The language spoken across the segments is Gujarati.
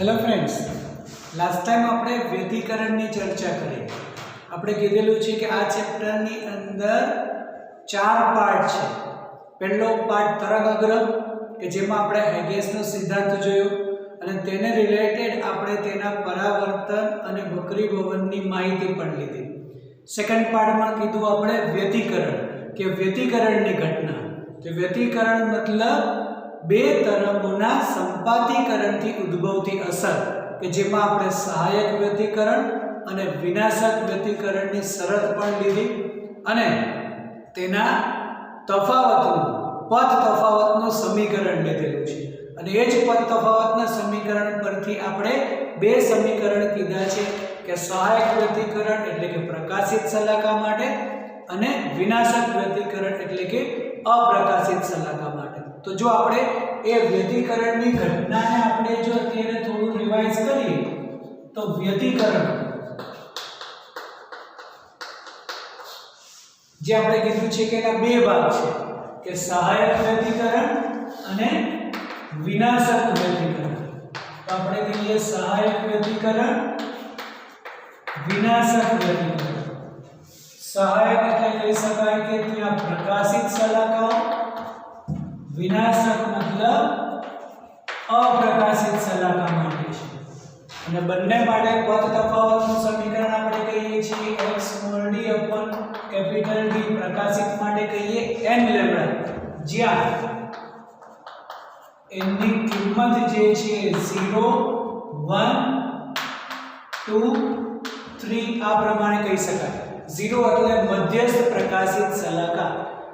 હેલો ફ્રેન્ડ્સ, લાસ્ટ ટાઈમ આપણે વ્યતિકરણની ચર્ચા કરી. આપણે કીધેલું છે કે આ ચેપ્ટરની અંદર 4 પાર્ટ છે. પહેલો પાર્ટ તરંગાગ્રહ કે જેમાં આપણે હેગેસનો સિદ્ધાંત જોયો અને તેને રિલેટેડ આપણે તેના પરાવર્તન અને વક્રીભવનની માહિતી પણ લીધી. સેકન્ડ પાર્ટમાં કીધું આપણે વ્યતિકરણ કે વ્યતિકરણની ઘટના. તો વ્યતિકરણ મતલબ બે તરંગોના સંપાતીકરણથી ઉદ્ભવતી અસર કે જેમાં આપણે સહાયક વ્યતિકરણ અને વિનાશક વ્યતિકરણની શરત પણ લીધી અને તેના પદ તફાવતનું સમીકરણ લીધેલું છે. અને એ જ પદ તફાવતના સમીકરણ પરથી આપણે બે સમીકરણ કીધા છે કે સહાયક વ્યતિકરણ એટલે કે પ્રકાશિત શલાકા માટે અને વિનાશક વ્યતિકરણ એટલે કે અપ્રકાશિત શલાકા માટે. તો જો આપણે એ વ્યતિકરણની ઘટનાને આપણે જો અત્યારે થોડું રિવાઇઝ કરીએ તો વ્યતિકરણ જે આપણે કીધું છે કે એના બે ભાગ છે કે સહાયક વ્યતિકરણ અને વિનાશક વ્યતિકરણ. તો આપણે કહીએ સહાયક વ્યતિકરણ, વિનાશક વ્યતિકરણ. સહાયક એટલે કહી શકાય કે ત્યાં પ્રકાશિત શલાકાઓ, વિનાશક મતલબ અપ્રકાશિત શલાકા માટે છે. અને બંને માટે પદ તફાવતનું સમીકરણ આપણે કહીએ છીએ x small d upon capital D. પ્રકાશિત માટે કહીએ n લેમ્ડા, જ્યાં n ની કિંમત જે છે 0 1 2 3 આ પ્રમાણે કહી શકાય. 0 એટલે મધ્યસ્થ પ્રકાશિત શલાકા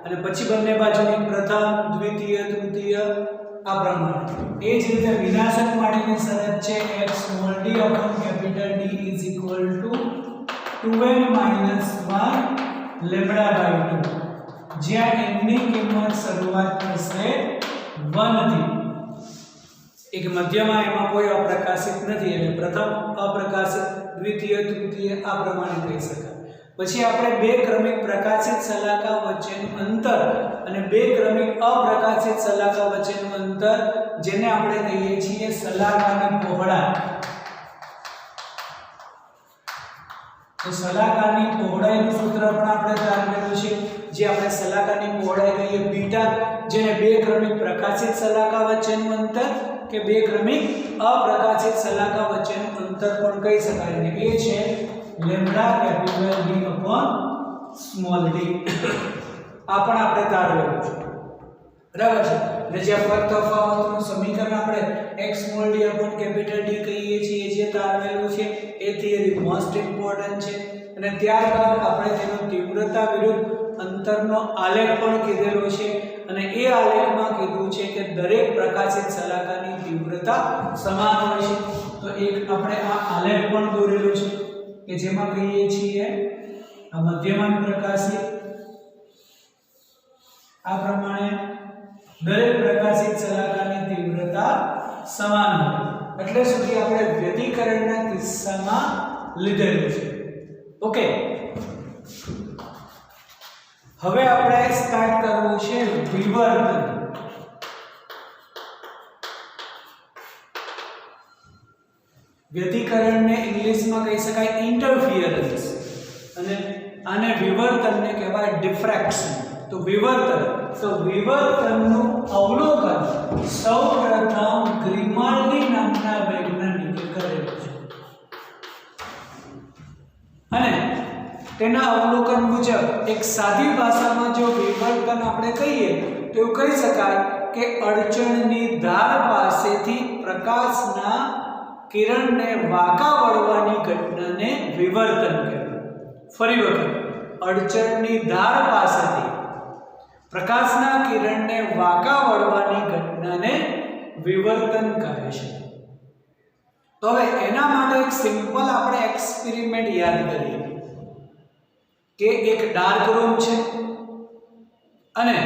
અને પછી બંને બાજુની પ્રથમ, દ્વિતીય, તૃતીય આ પ્રમાણે. એ જ રીતે વિનાશક માટેની શરત છે x small d upon capital D is equal to 2n minus 1 lambda by 2, જ્યાં n ની કિંમત શરૂઆત થશે 1 થી. એક મધ્યમાં એમાં કોઈ અપ્રકાશિત નથી એટલે પ્રથમ અપ્રકાશિત, દ્વિતીય, તૃતીય આ પ્રમાણે કહી શકાય. પછી આપણે બે ક્રમિક પ્રકાશિત શલાકા વચ્ચેનું અંતર અને બે ક્રમિક અપ્રકાશિત શલાકા વચ્ચેનું અંતર જેને આપણે કહીએ છીએ શલાકાની પહોળાઈ. તો શલાકાની પહોળાઈનું સૂત્ર પણ આપણે જાણેલું છે, જે આપણે શલાકાની પહોળાઈ કહીએ બીટા, જેને બે ક્રમિક પ્રકાશિત શલાકા વચ્ચેનું અંતર કે બે ક્રમિક અપ્રકાશિત શલાકા વચ્ચેનું અંતર પણ કહી શકાય. અને એ છે lambda capital D upon small d. આ પણ આપણે તારવેલું છે, બરાબર છે. એટલે જે પદ તફાવતનું સમીકરણ આપણે x small d upon capital D કહીએ છીએ, જે તારવેલું છે એ થિયરી મોસ્ટ ઇમ્પોર્ટન્ટ છે. અને ત્યારબાદ આપણે તેનો તીવ્રતા વિરુદ્ધ અંતરનો આલેખ પણ કીધેલો છે અને એ આલેખમાં કીધું છે કે દરેક પ્રકાશિત શલાકાની તીવ્રતા સમાન હોય છે. તો એક આપણે આ આલેખ પણ દોરેલો છે કે જેમાં કહીએ છીએ આ મધ્યમાન પ્રકાશિત આ પ્રમાણે દરેક પ્રકાશિત શલાકાની તીવ્રતા સમાન હોય. એટલે સુધી આપણે વ્યતિકરણના કિસ્સામાં લીધેલું છે. ઓકે, હવે આપણે સ્ટાર્ટ કરવું છે વિવર્તન. વ્યતિકરણને ઇંગ્લિશમાં કહી શકાય ઇન્ટરફિયરન્સ અને આને વિવર્તનને કહેવાય ડિફ્રેક્શન. તો વિવર્તનનું અવલોકન સૌપ્રથમ ગ્રીમાલ્ડી નામના વૈજ્ઞાનિકે કરેલું છે અને તેના અવલોકન મુજબ એક સાદી ભાષામાં જો વિવર્તન આપણે કહીએ તો એવું કહી શકાય કે અડચણની ધાર પાસેથી પ્રકાશના કિરણને વાંકા વળવાની ઘટનાને વિવર્તન કહેવાય. ફરી વખત, અડચણની ધાર પાસેથી પ્રકાશના કિરણને વાંકા વળવાની ઘટનાને વિવર્તન કહે છે. તો હવે એના માટે એક સિમ્પલ આપણે એક્સપેરિમેન્ટ યાદ કરીએ કે એક ડાર્ક રૂમ છે અને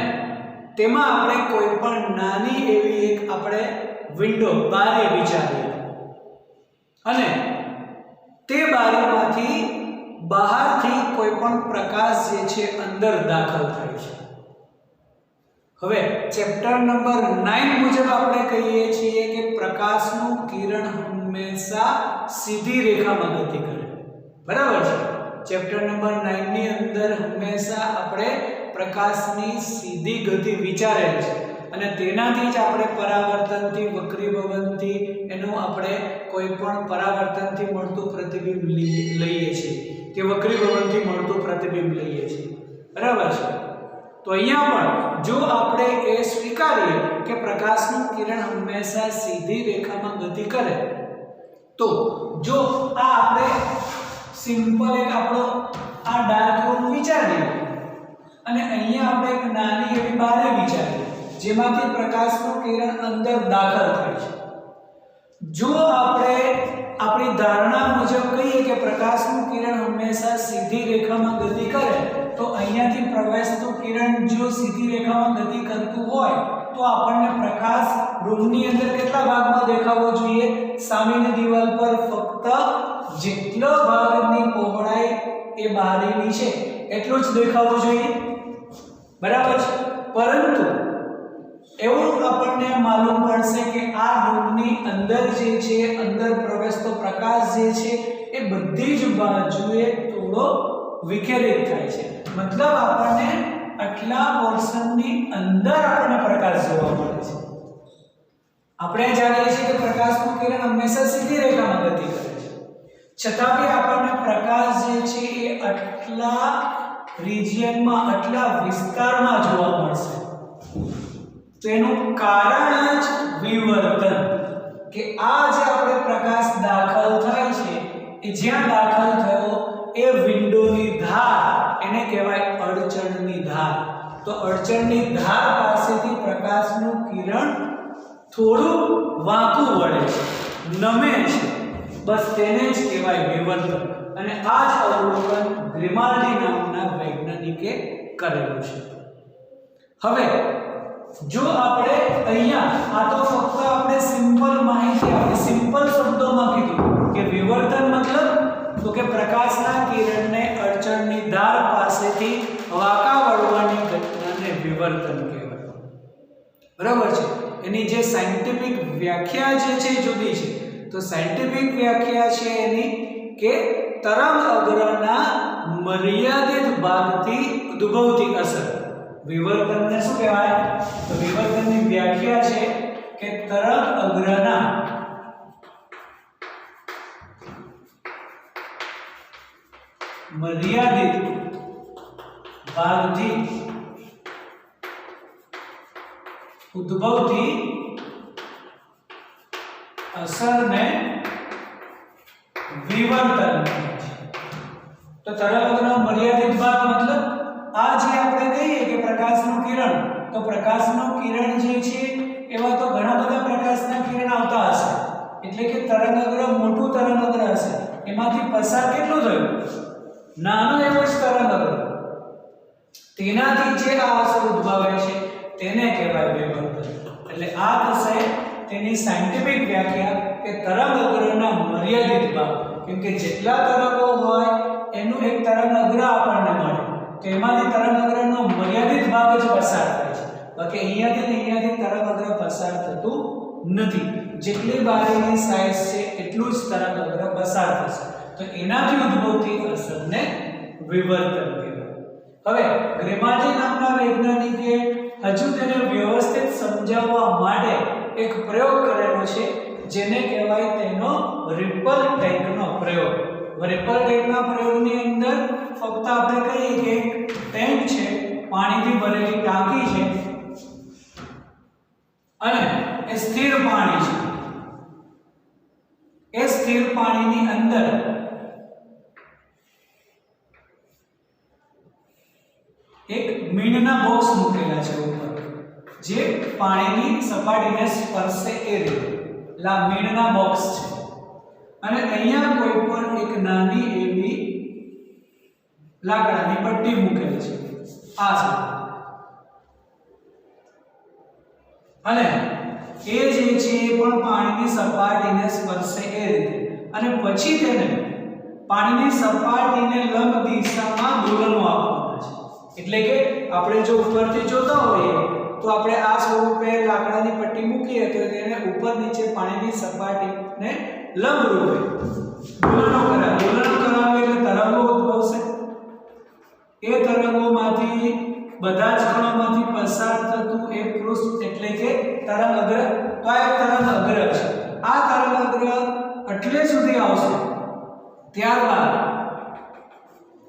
તેમાં આપણે કોઈ પણ નાની એવી એક આપણે વિન્ડો બારી વિચારીએ અને તે બારીમાંથી બહારથી કોઈ પણ પ્રકાશ જે છે અંદર દાખલ થાય છે. હવે ચેપ્ટર નંબર 9 મુજબ આપણે કહીએ છીએ કે પ્રકાશનું કિરણ સીધી રેખામાં ગતિ કરે. બરાબર છે. ચેપ્ટર નંબર 9 ની અંદર હંમેશા આપણે પ્રકાશની સીધી ગતિ વિચારેલ છે અને તેનાથી જ આપણે પરાવર્તનથી વક્રીભવનથી એનું આપણે કોઈ પણ પરાવર્તનથી મળતું પ્રતિબિંબ લઈએ છીએ કે વક્રીભવનથી મળતું પ્રતિબિંબ લઈએ છીએ. બરાબર છે. તો અહીંયા પણ જો આપણે એ સ્વીકારીએ કે પ્રકાશનું કિરણ હંમેશા સીધી રેખામાં ગતિ કરે, તો જો આ આપણે સિમ્પલ એક આપણો આ ડાર્ક રૂમ વિચારીએ અને અહીંયા આપણે એક નાની એવી બારી વિચારીએ જેમાંથી પ્રકાશનું કિરણ અંદર દાખલ થાય છે. જો આપણે આપણી ધારણા મુજબ કહીએ કે પ્રકાશનું કિરણ હંમેશા સીધી રેખામાં ગતિ કરે, તો અહીંયાથી પ્રવેશતું કિરણ જો સીધી રેખામાં ગતિ કરતું હોય તો આપણને પ્રકાશ રૂમની અંદર કેટલા ભાગમાં દેખાવો જોઈએ? સામેની દિવાલ પર ફક્ત જેટલો ભાગની પહોળાઈ એ બારીની છે એટલું જ દેખાવું જોઈએ. બરાબર છે. પરંતુ એવું આપણને માલુમ પડશે કે આ રૂમની અંદર જે છે, અંદર પ્રવેશતો પ્રકાશ જે છે એ બધી જ બાજુએ થોડો વિખેરિત થાય છે. મતલબ આપણને આટલા પોર્શનની અંદર આપણને પ્રકાશ જોવા મળે છે. આપણે જાણીએ છીએ કે પ્રકાશનું કિરણ હંમેશા સીધી રેખામાં ગતિ કરે છે, છતાં બી આપણને પ્રકાશ જે છે એ આટલા રિજિયનમાં, આટલા વિસ્તારમાં જોવા મળશે. તેનું કારણ જ વિવર્તન, કે આ જે આપણે પ્રકાશ દાખલ થાય છે એ જ્યાં દાખલ થયો એ વિન્ડોની ધાર, એને કહેવાય અડચણની ધાર. તો અડચણની ધાર પાસેથી પ્રકાશનું કિરણ થોડું વાંકું વળે છે, નમે છે, બસ તેને જ કહેવાય વિવર્તન. અને આ જ અવલોકન ગ્રીમાલ્ડી નામના વૈજ્ઞાનિકે કરેલું છે. હવે જો આપણે અહીંયા આ તો ફક્ત આપણે સિમ્પલ માહિતી, આપણે સિમ્પલ શબ્દોમાં કીધું કે વિવર્તન મતલબ તો કે પ્રકાશના કિરણને અડચણની ધાર પાસેથી વાંકા વળવાની ઘટનાને વિવર્તન કહેવાય. બરાબર છે. એની જે સાયન્ટિફિક વ્યાખ્યા જે છે જુદી છે. તો સાયન્ટિફિક વ્યાખ્યા છે એની કે તરંગ અગ્રના મર્યાદિત ભાગથી ઉદ્ભવતી અસર. વિવર્તનને શું કહેવાય? તો વિવર્તનની વ્યાખ્યા છે કે તરંગ અગ્રના મર્યાદિત ભાગથી ઉદ્ભવતી અસરને વિવર્તન. તો તરંગનો મર્યાદિત ભાગ મતલબ આ જે આપણે કહીએ કે પ્રકાશનું કિરણ, તો પ્રકાશનું કિરણ જે છે એવા તો ઘણા બધા પ્રકાશના કિરણ આવતા હશે, એટલે કે તરંગઅગ્ર મોટું તરંગઅગ્ર હશે, એમાંથી પસાર કેટલું થયું? નાનું એવું જ તરંગઅગ્ર. તેનાથી જે આ અસર ઉદ્ભવે છે તેને કહેવાય વિવર્તન. એટલે આ થશે તેની સાયન્ટિફિક વ્યાખ્યા કે તરંગઅગ્રના મર્યાદિત ભાગ. કેમ કે જેટલા તરંગો હોય એનું એક તરંગઅગ્ર આપણને મળે, તો એમાંથી તરંગઅગ્રનો મર્યાદિત ભાગ જ પસાર થાય છે. બાકી અહીંયાથી તરંગઅગ્ર પસાર થતું નથી. જેટલી બારીની સાઈઝ છે એટલું જ તરંગઅગ્ર પસાર થશે. તો એનાથી ઉદ્ભવતી અસરને વિવર્તન કહેવાય. હવે ગ્રીમાલ્ડી નામના વૈજ્ઞાનિકે હજુ તેને વ્યવસ્થિત સમજાવવા માટે એક પ્રયોગ કરેલો છે જેને કહેવાય તેનો રિપલ ટેન્કનો પ્રયોગ. રિપલ ટેન્કના પ્રયોગની અંદર ફક્ત આપણે કહીએ કે એક ટેન્ક છે, પાણીથી ભરેલી ટાંકી છે અને એ સ્થિર પાણી છે. એ સ્થિર પાણીની અંદર એક મીણના બોક્સ મૂકેલા છે ઉપર, જે પાણીની સપાટીને સ્પર્શે એ રીતે. લા મીણના બોક્સ છે અને અહીંયા કોઈ પણ એક નાની એવી લાકડાની પટ્ટી મૂકેલી છે. આ છે અને એ જે છે એ પણ પાણીની સપાટીને સ્પર્શે એ રીતે, અને પછી તેને પાણીની સપાટીને લંબ દિશામાં દોલનો આપવાના છે. એટલે કે આપણે જો ઉપરથી જોતા હોઈએ તો આપણે આ સ્વરૂપે લાકડાની પટ્ટી મૂકીએ તો તેને ઉપર નીચે પાણીની સપાટીને લંબરૂપે દોલનો કરાવે એટલે તરંગો ઉદ્ભવશે. એ તરંગોમાંથી બધા જ કણોમાંથી પસાર થતું એક પૃષ્ઠ એટલે કે તરંગ અગ્ર. તો આ એક તરંગ અગ્ર છે. આ તરંગ અગ્ર એટલે સુધી આવશે, ત્યારબાદ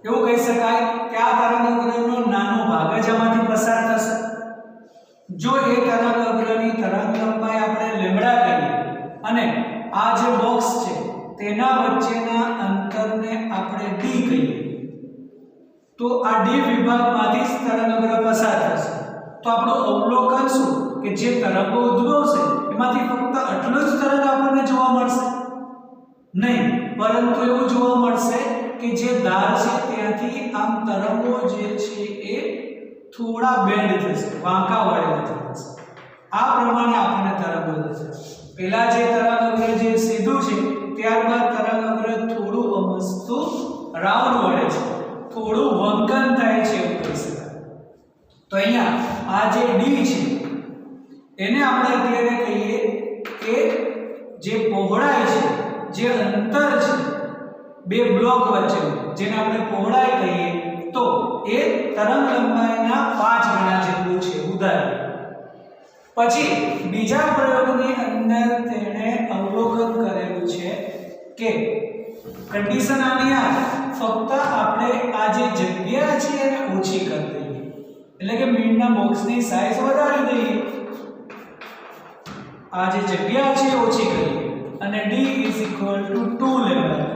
એવું કહી શકાય કે આ તરંગ અગ્રનો નાનો ભાગ જ આમાંથી પસાર થશે. જો એ તરંગ અગ્રની તરંગ લંબાઈ આપણે લેમ્બડા કહીએ અને આ જે બોક્સ છે તેના વચ્ચેના અંતરને આપણે d કહીએ, તો આ d વિભાગમાંથી જ તરંગ અગ્ર પસાર થશે. તો આપણું અવલોકન શું કે જે તરંગો ઉદ્ભવશે એમાંથી ફક્ત આટલું જ તરંગ આપણને જોવા મળશે નહીં, પરંતુ એવું જોવા મળશે કે જે ધાર છે ત્યાંથી આમ તરંગો જે છે એ થોડા બેન્ડ થશે, વાંકા વળેલા થશે. આ પ્રમાણે આપણને તરંગો થશે. પહેલા જે તરંગ અગ્ર જે સીધું છે, ત્યારબાદ તરંગ અગ્ર થોડું અમસ્તું રાઉન્ડ વળે છે, થોડું વંકન થાય છે એવું કહી શકાય. તો અહીંયા આ જે d છે એને આપણે અત્યારે કહીએ કે જે પહોળાઈ છે, જે અંતર છે બે બ્લોક વચ્ચેનું, જેને આપણે પહોળાઈ કહીએ, તો એ તરંગ લંબાઈના 5 ગણા જેટલું છે ઉદાહરણ. પછી બીજા પ્રયોગની અંદર તેણે અવલોકન કરેલું છે કે કન્ડિશન આની આ ફક્ત આપણે આ જે જગ્યા છે એને ઓછી કરી દઈએ, એટલે કે મીણના બોક્સની સાઈઝ વધારી દઈએ, આ જે જગ્યા છે ઓછી કરીએ અને d 2 લેમ્બડા.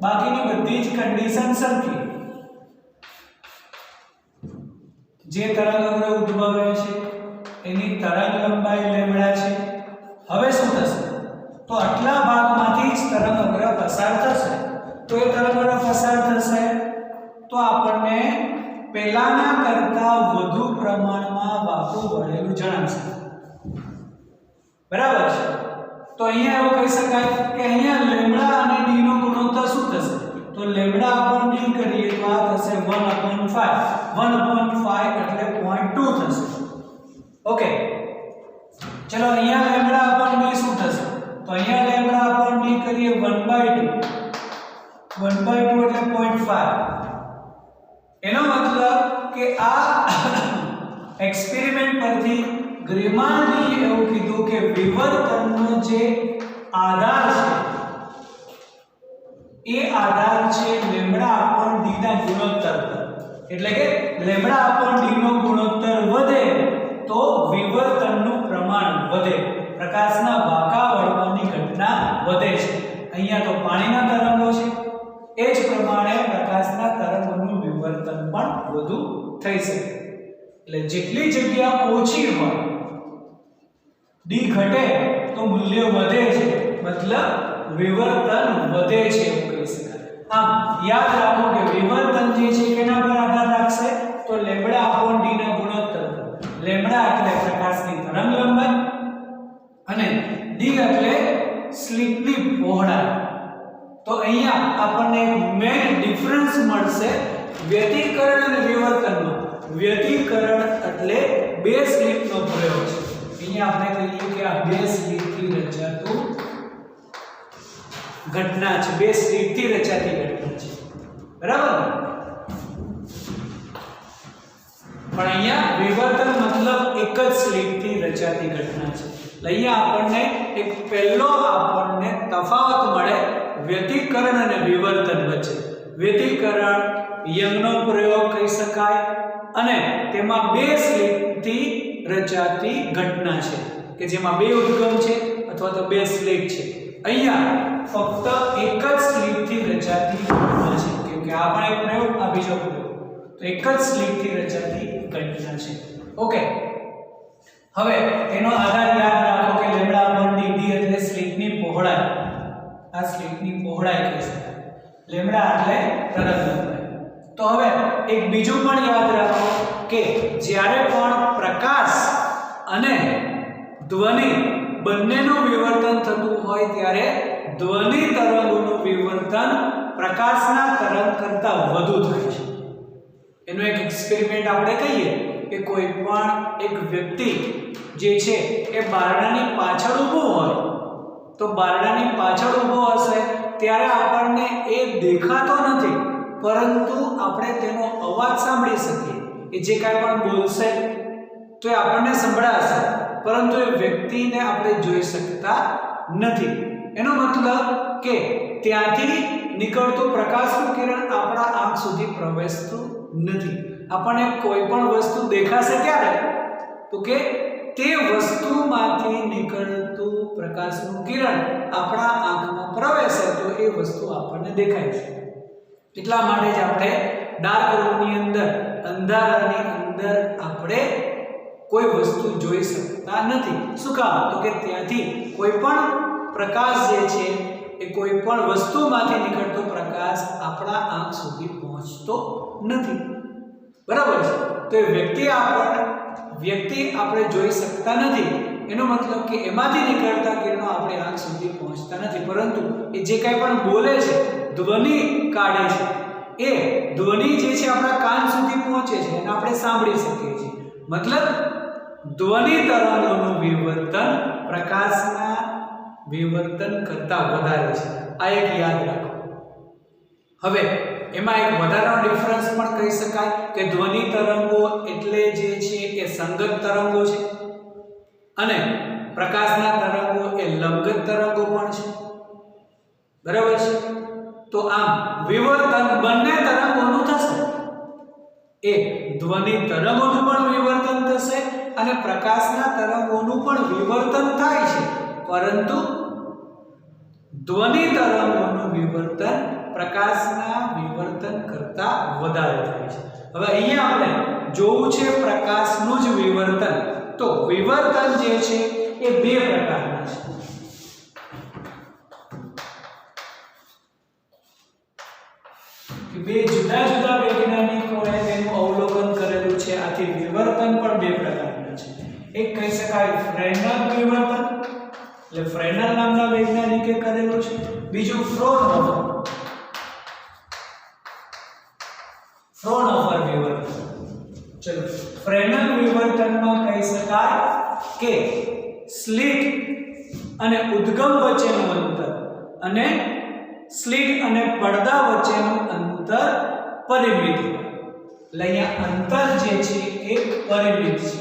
બાકીની બધી જ કન્ડિશન સરખી. જે તરંગ અગ્ર ઉદ્ભવે છે એની તરંગ લંબાઈ લેમ્બડા છે. હવે શું થશે? તો આટલા ભાગમાંથી જ તરંગ અગ્ર પસાર થશે. તો એ તરંગ અગ્ર પસાર થશે તો આપણને પહેલાના કરતા વધુ પ્રમાણમાં વાંકું વળેલું જણાશે. બરાબર છે? તો અહીંયા એવું કહી શકાય કે અહીંયા લેમ્બડા અને d નો ગુણોત્તર શું થશે? તો લેમ્બડા upon d કરીએ તો આ થશે 1/5. 1/5 એટલે 0.2 થશે. ઓકે, ચલો અહીંયા લેમ્બડા upon d શું થશે? તો અહીંયા લેમ્બડા upon d કરીએ 1/2. 1/2 એટલે 0.5. એનો મતલબ કે આ એક્સપેરિમેન્ટ પરથી ગ્રીમાલ્ડીએ એવું કીધું કે વિવર્તનનો જે આધાર છે એ આધાર છે લેમ્બડા upon d ના ગુણોત્તર પર. એટલે કે લેમ્બડા upon d નો ગુણોત્તર વધે તો વિવર્તનનું પ્રમાણ વધે, પ્રકાશના વાંકા વળવાની ઘટના વધે છે. અહીંયા તો પાણીના તરંગો છે, એ જ પ્રમાણે પ્રકાશના તરંગોનું વિવર્તન પણ વધુ થઈ શકે. એટલે જેટલી જગ્યા ઓછી હોય, d ઘટે તો મૂલ્ય વધે છે, મતલબ વિવર્તન વધે છે એવું કહી શકાય. આમ યાદ રાખો કે વિવર્તન જે છે કેના પર આધાર રાખશે? તો લેમ્બડા upon d ના ગુણોત્તર. લેમ્બડા એટલે પ્રકાશની તરંગ લંબાઈ અને d એટલે સ્લિટની પહોળાઈ. તો અહીંયા આપણને એક મેઇન ડિફરન્સ મળશે વ્યતિકરણ અને વિવર્તનમાં. વ્યતિકરણ એટલે બે સ્લિટનો પ્રયોગ છે. અહીંયા આપણે કહીએ કે આ બે સ્લિટથી રચાતું ઘટના છે, બે સ્લિટથી રચાતી ઘટના છે. બરાબર? પણ અહીંયા વિવર્તન મતલબ એક જ સ્લિટથી રચાતી ઘટના છે. અહીંયા આપણને એક પહેલો આપણને તફાવત મળે વ્યતિકરણ અને વિવર્તન વચ્ચે. વ્યતિકરણ યંગનો પ્રયોગ કહી શકાય અને તેમાં બે સ્લિટથી રચાતી ઘટના છે કે જેમાં બે ઉદ્ગમ છે અથવા તો બે સ્લિટ છે. અહીંયા ફક્ત એક જ સ્લિટથી રચાતી ઘટના છે, કેમ કે આ પણ એક પ્રયોગ, આ બીજો પ્રયોગ. તો એક જ સ્લિટથી રચાતી ઘટના છે. ઓકે, હવે તેનો આધાર યાદ રાખો કે લેમ્બડા upon d એટલે સ્લિટની પહોળાઈ. આ સ્લિટની પહોળાઈ કહી શકાય. લેમ્બડા એટલે તરંગ લંબાઈ. તો હવે એક બીજું પણ યાદ રાખો કે જ્યારે પણ પ્રકાશ અને ધ્વનિ બંનેનું વિવર્તન થતું હોય ત્યારે ધ્વનિ તરંગોનું વિવર્તન પ્રકાશના તરંગ કરતાં વધુ થાય છે. એનો એક એક્સપેરિમેન્ટ આપણે કહીએ કે કોઈ પણ એક વ્યક્તિ જે છે એ બારણાની પાછળ ઊભો હોય તો બારણાની પાછળ ઊભો હશે ત્યારે આપણને એ દેખાતો નથી પરંતુ આપણે તેનો અવાજ સાંભળી શકીએ એ જે કાંઈ પણ બોલશે તો એ આપણને સંભળાશે પરંતુ એ વ્યક્તિને આપણે જોઈ શકતા નથી એનો મતલબ કે ત્યાંથી નીકળતો પ્રકાશનું કિરણ આપણા આંખ સુધી પ્રવેશતું નથી આપણને કોઈ પણ વસ્તુ દેખાશે ક્યારે તો કે તે વસ્તુમાંથી નીકળતું પ્રકાશનું કિરણ આપણા આંખમાં પ્રવેશે તો એ વસ્તુ આપણને દેખાય છે એટલા માટે જ આપણે ડાર્ક રૂમની અંદર અંધારાની અંદર આપણે કોઈ વસ્તુ જોઈ શકતા નથી શું કામ તો કે ત્યાંથી કોઈ પણ પ્રકાશ જે છે એ કોઈ પણ વસ્તુમાંથી નીકળતો પ્રકાશ આપણા આંખ સુધી પહોંચતો નથી બરાબર છે તો એ વ્યક્તિ આપણે જોઈ શકતા નથી એનો મતલબ કે એમાંથી નીકળતા કિરણો આપણી આંખ સુધી પહોંચતા નથી પરંતુ એ જે કાંઈ પણ બોલે છે ધ્વનિ કાઢે છે એ ધ્વનિ જે છે આપણા કાન સુધી પહોંચે છે અને આપણે સાંભળી શકીએ છીએ મતલબ ધ્વનિ તરંગોનું વિવર્તન પ્રકાશના વિવર્તન કરતાં વધારે છે આ એક યાદ રાખો હવે એમાં એક વધારાનો ડિફરન્સ પણ કહી શકાય કે ધ્વનિ તરંગો એટલે જે છે એ સંગત તરંગો છે અને પ્રકાશના તરંગો એ લંબગત તરંગો પણ છે બરાબર છે તો આમ વિવર્તન બંને તરંગોનું થશે એ ધ્વનિ તરંગોનું પણ વિવર્તન થશે અને પ્રકાશના તરંગોનું પણ વિવર્તન થાય છે પરંતુ ધ્વનિ તરંગોનું વિવર્તન પ્રકાશના વિવર્તન કરતાં વધારે થાય છે હવે અહીંયા આપણે જોવું છે પ્રકાશનું જ વિવર્તન તો વિવર્તન જે છે એ બે પ્રકારના છે બે જુદા જુદા વૈજ્ઞાનિકોએ તેનું અવલોકન કરેલું છે આથી વિવર્તન પણ બે પ્રકારના છે એક કહી શકાય ફ્રેનલ વિવર્તન એટલે ફ્રેનલ નામના વૈજ્ઞાનિકે કરેલું છે બીજું ફ્રોનહોફર વિવર્તન ચલો ફ્રેનલ વિવર્તનમાં કહી શકાય કે સ્લિટ અને ઉદ્ગમ વચ્ચેનું અંતર અને સ્લિટ અને પડદા વચ્ચેનું અંતર પરિમિત હોય એટલે અહીંયા અંતર જે છે એ પરિમિત છે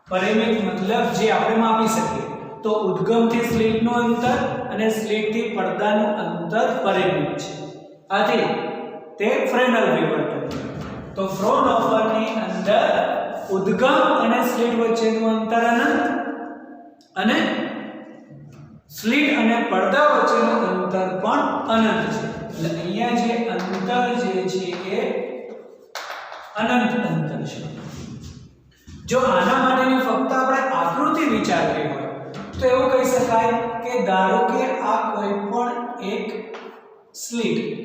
પરિમિત મતલબ જે આપણે માપી શકીએ તો ઉદ્ગમ થી સ્લિટ નું અંતર અને સ્લિટ થી પડદાનું અંતર પરિમિત છે આથી તે ફ્રેનલ વિવર્તન તો ફ્રોનહોફર ની અંદર ઉદ્ગમ અને સ્લિટ વચ્ચેનું અંતર અનંત અને સ્લિટ અને પડદા વચ્ચેનું અંતર પણ અનંત છે એટલે અહીંયા જે અંતર જે છે એ અનંત અંતર છે જો આના માટેની ફક્ત આપણે આકૃતિ વિચારવી હોય તો એવું કહી શકાય કે ધારો કે આ કોઈ પણ એક સ્લિટ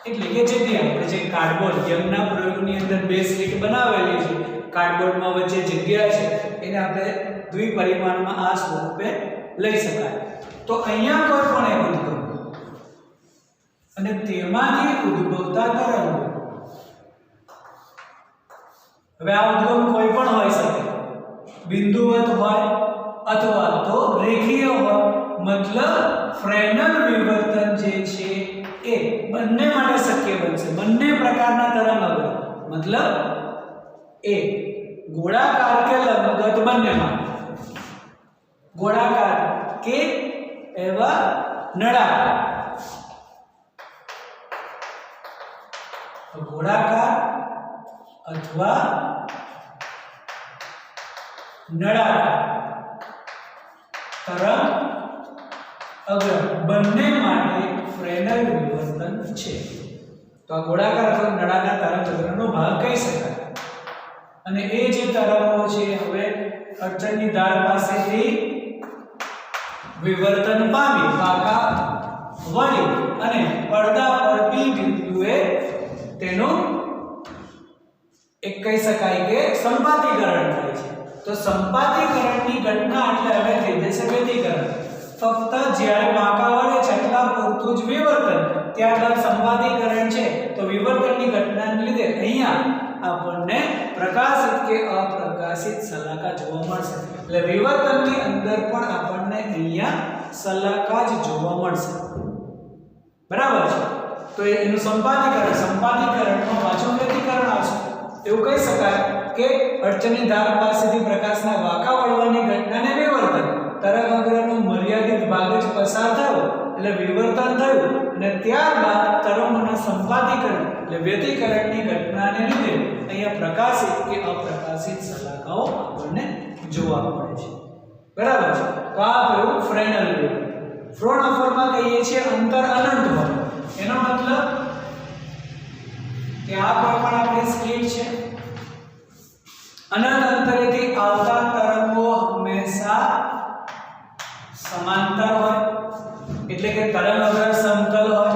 એટલે કે જે આપણે જે કાર્ડબોર્ડ યંગના પ્રયોગની અંદર બે સ્લિટ બનાવેલી છે કાર્ડબોર્ડમાં વચ્ચે જગ્યા છે એને આપણે દ્વિપરિમાણમાં આ સ્વરૂપે લઈ શકાય તો અહીંયા કોઈ પણ એક ઉદ્ગમ અને તેમાંથી ઉદ્ભવતા તરંગો હવે આ ઉદ્ગમ કોઈ પણ હોઈ શકે બિંદુવત હોય અથવા તો રેખીય હોય મતલબ ફ્રેનલ વિવર્તન જે છે એ બંને માટે શક્ય બનશે બંને પ્રકારના તરંગ અવરોધ મતલબ એ ગોળાકાર કે લંબગત બંનેમાં ગોળાકાર કે એવા નળાકાર ગોળાકાર અથવા નળાકાર તરંગ અગ્ર બંને માટે ફ્રેનલ વિવર્તન છે તો આ ગોળાકાર અથવા નળાકાર તરંગ અગ્રનો ભાગ કહી શકાય અને એ જે તરંગો છે હવે અડચણની ધાર પાસેથી વિવર્તન પામી પાકા વળી અને પડદા પર પી બિંદુએ તેનું એક કહી શકાય કે સંપાતીકરણ થાય છે તો સંપાતીકરણની ઘટના એટલે હવે થઈ જશે ભેદીકરણ ફક્ત જ્યારે વાંકા વળે છે એટલા પૂરતું જ વિવર્તન ત્યારબાદ સંપાદીકરણ છે તો વિવર્તનની ઘટનાને લીધે અહીંયા આપણને પ્રકાશિત કે અપ્રકાશિત શલાકા જોવા મળશે એટલે વિવર્તનની અંદર પણ આપણને અહીંયા શલાકા જ જોવા મળશે બરાબર છે તો એનું સંપાદીકરણમાં પાછું વ્યતિકરણ આવશે એવું કહી શકાય કે અડચણની ધાર પાસેથી પ્રકાશના વાંકા વળવાની ઘટનાને વિવર્તન તરંગાગ્રહનો મર્યાદિત ભાગ જ પસાર થયો એટલે વિવર્તન થયું અને ત્યારબાદ તરંગોના સંપાદીકરણ એટલે વ્યતિકરણની ઘટનાને લીધે અહીંયા પ્રકાશિત કે અપ્રકાશિત શલાકાઓ આપણને જોવા મળે છે બરાબર છે તો આ થયું ફ્રેનલ વેવ ફ્રોનહોફરમાં કહીએ છીએ અંતર અનંત હોય એનો મતલબ કે આ કોઈ પણ આપણી સ્લિટ છે અનંત અંતરેથી આવતા તરંગો હંમેશા સમાંતર હોય એટલે કે તરંગ અગ્ર સમતલ હોય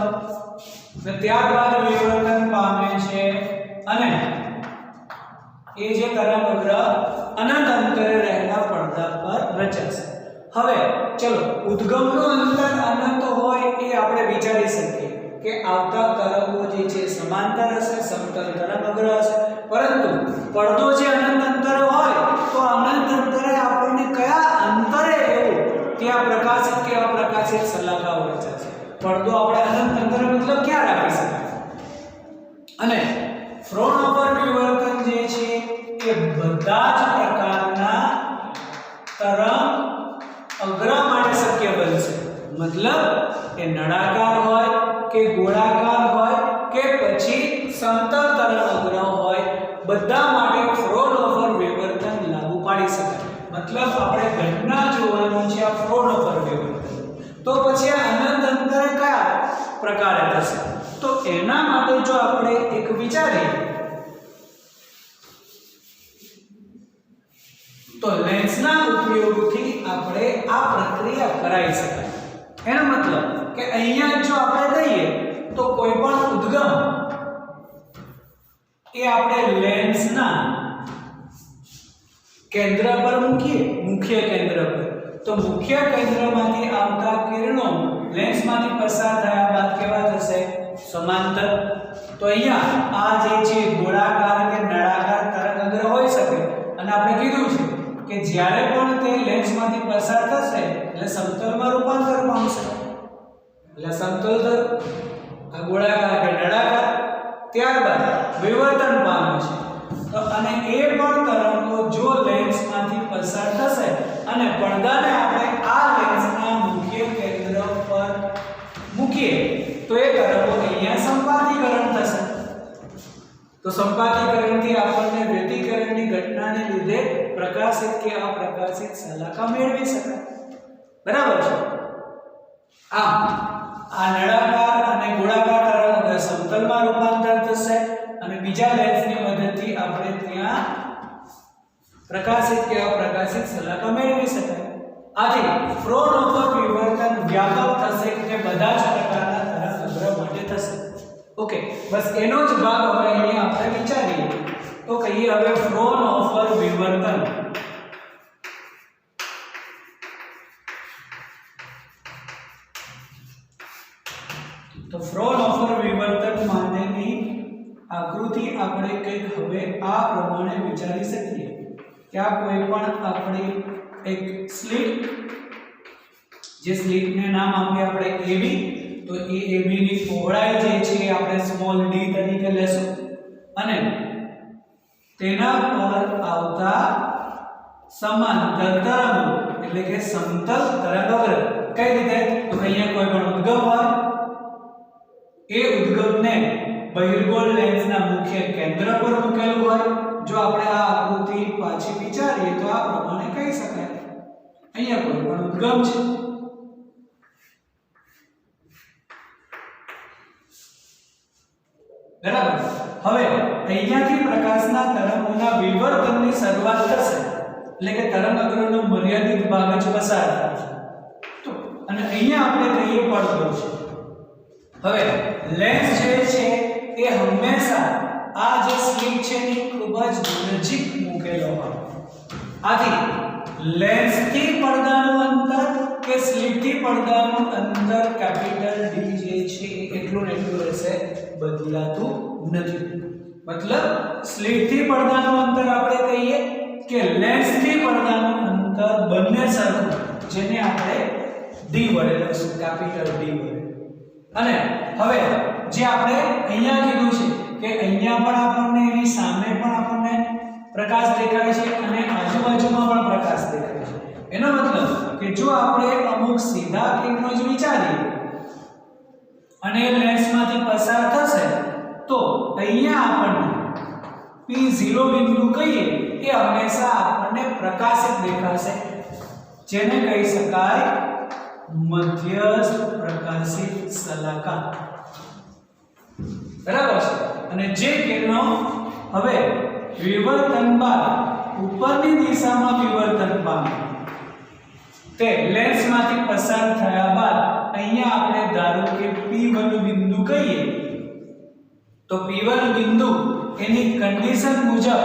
અને ત્યારબાદ વિવર્તન પામે છે અને એ જે તરંગ અગ્ર અનંત અંતરે રહેલા પડદા પર રચાશે હવે ચલો ઉદ્ગમનું અંતર અનંત હોય એ આપણે વિચારી શકીએ કે આવતા તરંગો જે છે સમાંતર હશે સમતલ તરંગ અગ્ર હશે પરંતુ પડદો જે અનંત અંતરે હોય તો અનંત અંતરે આપણને કયા અંતરે એવું ત્યાં પ્રકાશિત કે અપ્રકાશિત શલાકાઓ રચાશે પડદો આપણે અનંત અંતરે મતલબ ક્યાં રાખી શકાય અને ફ્રોનહોફર વિવર્તન જે છે એ બધા જ પ્રકારના તરંગ અગ્ર માટે શક્ય બનશે મતલબ કે નળાકાર હોય કે ગોળાકાર હોય કે પછી સમતલ તરંગ અગ્ર હોય બધા માટે ફ્રોનહોફર વિવર્તન લાગુ પાડી શકાય મતલબ આપણે ઘટના જોવાનું છે આ ફ્રોનહોફર વિવર્તન તો પછી આ અનંત અંતરે કયા પ્રકારે થશે તો એના માટે જો આપણે એક વિચારીએ તો લેન્સના ઉપયોગથી આપણે આ પ્રક્રિયા કરાવી શકાય એનો મતલબ કે અહીંયા જો આપણે કહીએ તો કોઈ પણ ઉદ્ગમ એ આપણે લેન્સના કેન્દ્ર પર મૂકીએ મુખ્ય કેન્દ્ર પર તો મુખ્ય કેન્દ્રમાંથી આવતા કિરણો લેન્સમાંથી પસાર થયા બાદ કેવા થશે સમાંતર તો અહીંયા આ જે છે ગોળાકાર કે નળાકાર તરંગ અગ્ર હોઈ શકે અને આપણે કીધું છે કે જ્યારે પણ તે લેન્સમાંથી પસાર થશે એટલે સમતલમાં રૂપાંતર પામશે એટલે સમતલ તરંગ આ ગોળાકાર કે નળાકાર ત્યારબાદ વિવર્તન પામે છે તો અને એ પણ તરંગો જો લેન્સમાંથી પસાર થશે અને પડદાને આપણે આ લેન્સના મુખ્ય કેન્દ્ર પર મૂકીએ તો એ તરંગો અહીંયા સંપાદીકરણ થશે તો સંપાદીકરણથી આપણને વ્યતિકરણની ઘટનાને લીધે પ્રકાશિત કે અપ્રકાશિત શલાકા મેળવી શકાય બરાબર છે આ નળાકાર અને ગોળાકાર તરંગ સમતલમાં રૂપાંતર થશે અને બીજા લેન્સની મદદથી આપણે ત્યાં પ્રકાશિત કે અપ્રકાશિત શલાકા મેળવી શકાય આથી ફ્રોનહોફર વિવર્તન વ્યાપક થશે કે બધા જ પ્રકારના તરંગ અગ્ર માટે થશે ઓકે બસ એનો જ ભાગ હવે અહીંયા આપણે વિચારીએ તો કહીએ હવે ફ્રોનહોફર વિવર્તન તો ફ્રોનહોફર વિવર્તન માટેની આકૃતિ આપણે કંઈક હવે આ પ્રમાણે વિચારી શકીએ કે આ કોઈ પણ આપણી એક સ્લિટ જે સ્લિટને નામ આપીએ આપણે AB તો એ AB ની પહોળાઈ જે છે આપણે સ્મોલ d તરીકે લેશું અને તેના પર આવતા સમાંતર તરંગો એટલે કે સમતલ તરંગ અગ્ર કઈ રીતે તો અહીંયા કોઈ પણ ઉદ્ગમ હોય એ ઉદ્ગમને બહિર્ગોળ લેન્સના મુખ્ય કેન્દ્ર પર મૂકેલું હોય જો આપણે આ આકૃતિ પાછી વિચારીએ તો આ પ્રમાણે કહી શકાય અહીંયા કોઈ પણ ઉદ્ગમ છે બરાબર હવે અહીંયાથી પ્રકાશના તરંગોના વિવર્તનની શરૂઆત થશે એટલે કે તરંગ અગ્રનો મર્યાદિત ભાગ જ પસાર થશે તો અને અહીંયા આપણે કહીએ પડદો છે હવે લેન્સ જે છે એ હંમેશા આ જે સ્લિટ છે એની ખૂબ જ નજીક મૂકેલો હોય આથી લેન્સથી પડદાનું અંતર કે સ્લિટથી પડદાનું અંતર કેપિટલ ડી જે છે એ એટલું ને એટલું રહેશે, બદલાતું નથી. મતલબ સ્લિટથી પડદાનું અંતર આપણે કહીએ કે લેન્સથી પડદાનું અંતર બંને સરખું, જેને આપણે ડી વડે લખશું, કેપિટલ ડી વડે. અને હવે જે આપણે અહીંયા કીધું છે કે અહીંયા પણ આપણને એની સામે પણ આપણને પ્રકાશ દેખાય છે અને આજુબાજુમાં પણ પ્રકાશ દેખાય છે. એનો મતલબ કે જો આપણે અમુક સીધા કિરણો જ વિચારીએ અને લેન્સમાંથી પસાર થશે તો અહીંયા આપણને P0 બિંદુ કહીએ એ હંમેશા આપણને પ્રકાશિત દેખાશે, જેને કહી શકાય મધ્યસ્થ પ્રકાશિત શલાકા. બરાબર છે. અને જે કિરણો હવે વિવર્તન બાદ ઉપરની દિશામાં વિવર્તન પામે તે લેન્સમાંથી પસાર થયા બાદ અહીંયા આપણે ધારો કે P1 બિંદુ કહીએ તો P1 બિંદુ એની કન્ડિશન મુજબ,